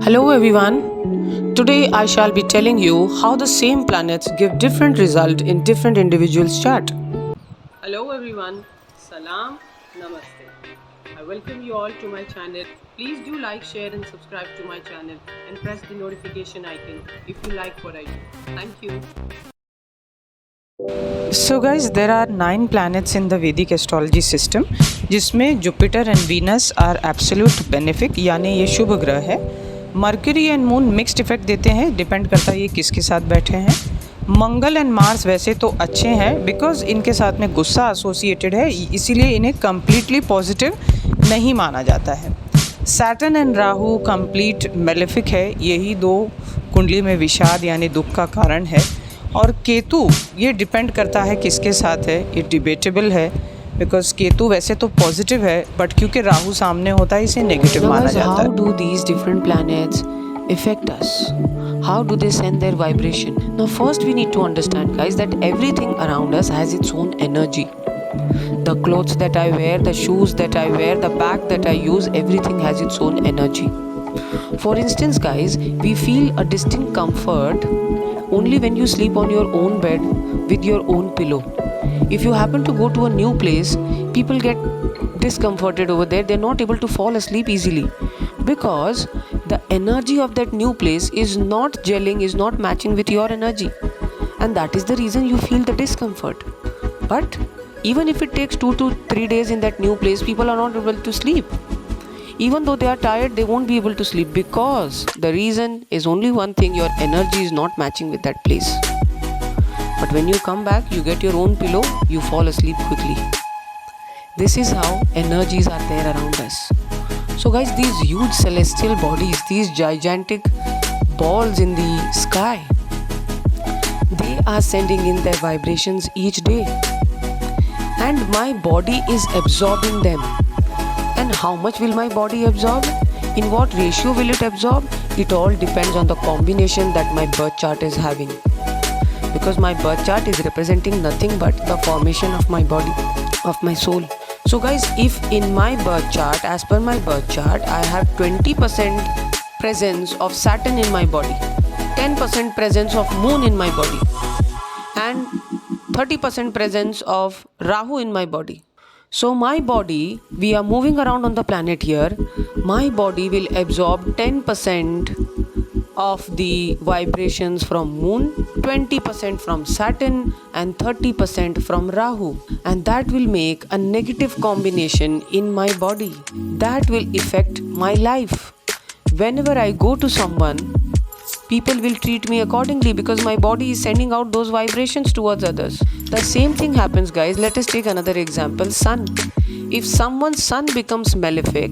Hello everyone. Today I shall be telling you how the same planets give different result in different individuals' chart. Hello everyone. Salam. Namaste. I welcome you all to my channel. Please do like, share and subscribe to my channel and press the notification icon if you like what I do. Thank you. So guys, there are 9 planets in the Vedic astrology system जिसमें Jupiter and Venus are absolute benefic यानी ये शुभ ग्रह है. Mercury and moon mixed effect देते हैं, depend करता है ये किसके साथ बैठे हैं. मंगल एंड मार्स वैसे तो अच्छे हैं बिकॉज इनके साथ में गुस्सा एसोसिएटेड है, इसीलिए इन्हें कम्प्लीटली पॉजिटिव नहीं माना जाता है. Saturn and Rahu complete malefic है, यही दो कुंडली में विषाद यानी दुख का कारण है. और केतु ये डिपेंड करता है किसके साथ है, ये डिबेटेबल है बिकॉज केतु वैसे तो पॉजिटिव है बट क्योंकि राहु सामने होता है इसे नेगेटिव माना जाता है. How do these different planets affect us? How do they send their vibration? Now first we need to understand guys that everything around us has its own energy. The clothes that I wear, the shoes that I wear, the bag that I use, everything has its own energy. For instance guys, we feel a distinct comfort only when you sleep on your own bed with your own pillow. If you happen to go to a new place, people get discomforted over there. They're not able to fall asleep easily because the energy of that new place is not gelling, is not matching with your energy, and that is the reason you feel the discomfort. But even if it takes 2 to 3 days in that new place, people are not able to sleep. Even though they are tired, they won't be able to sleep because the reason is only one thing: your energy is not matching with that place. But when you come back, you get your own pillow, you fall asleep quickly. This is how energies are there around us. So guys, these huge celestial bodies, these gigantic balls in the sky, they are sending in their vibrations each day, and my body is absorbing them. And how much will my body absorb? In what ratio will it absorb? It all depends on the combination that my birth chart is having. Because my birth chart is representing nothing but the formation of my body, of my soul. So guys, if in my birth chart, as per my birth chart, I have 20% presence of Saturn in my body, 10% presence of Moon in my body, and 30% presence of Rahu in my body. So my body, we are moving around on the planet here, my body will absorb 10% of the vibrations from Moon, 20% from Saturn and 30% from Rahu, and that will make a negative combination in my body that will affect my life. Whenever I go to someone, people will treat me accordingly because my body is sending out those vibrations towards others. The same thing happens guys. Let us take another example, sun. If someone's sun becomes malefic,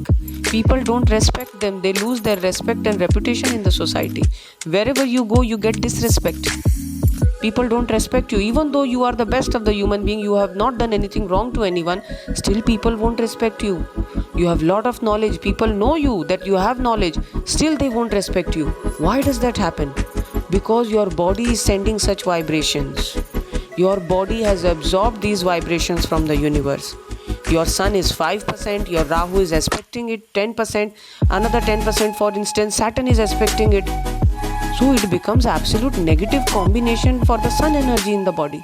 people don't respect them. They lose their respect and reputation in the society. Wherever you go, you get disrespect. People don't respect you. Even though you are the best of the human being, you have not done anything wrong to anyone, still people won't respect you. You have lot of knowledge. People know you that you have knowledge. Still they won't respect you. Why does that happen? Because your body is sending such vibrations. Your body has absorbed these vibrations from the universe. Your sun is 5%, your Rahu is aspecting it 10%, another 10% for instance Saturn is aspecting it. So it becomes absolute negative combination for the sun energy in the body,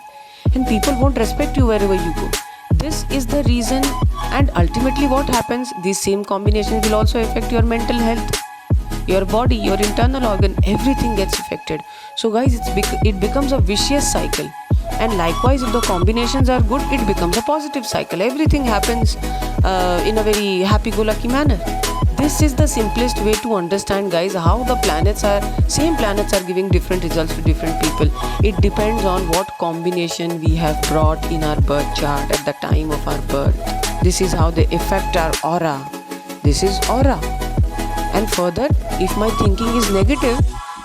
and people won't respect you wherever you go. This is the reason, and ultimately what happens, this same combination will also affect your mental health, your body, your internal organ, everything gets affected. So guys, it becomes a vicious cycle. And likewise, if the combinations are good, it becomes a positive cycle. Everything happens in a very happy-go-lucky manner. This is the simplest way to understand guys how the same planets are giving different results to different people. It depends on what combination we have brought in our birth chart at the time of our birth. This is how they affect our aura. This is aura. And further, if my thinking is negative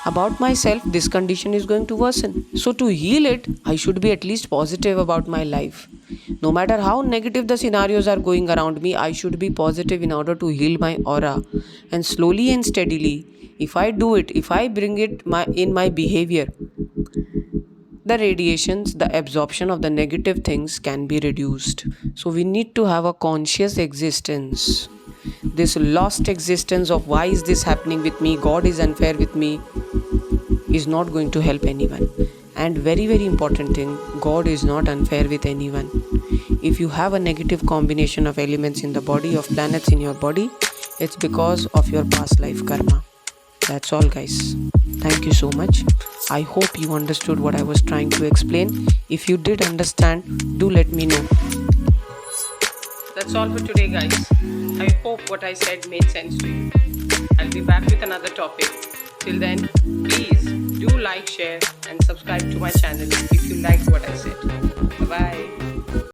about myself, this condition is going to worsen. So to heal it, I should be at least positive about my life. No matter how negative the scenarios are going around me, I should be positive in order to heal my aura. And slowly and steadily, if I do it, if I bring it in my behavior, the radiations, the absorption of the negative things can be reduced. So we need to have a conscious existence. this lost existence of why is this happening with me, God is unfair with me, is not going to help anyone. And very, very important thing, God is not unfair with anyone. If you have a negative combination of elements in the body, of planets in your body, it's because of your past life karma. That's all, guys. Thank you so much. I hope you understood what I was trying to explain. If you did understand, do let me know. That's all for today, guys. I hope what I said made sense to you. I'll be back with another topic. Till then, please do like, share and subscribe to my channel if you liked what I said. Bye-bye.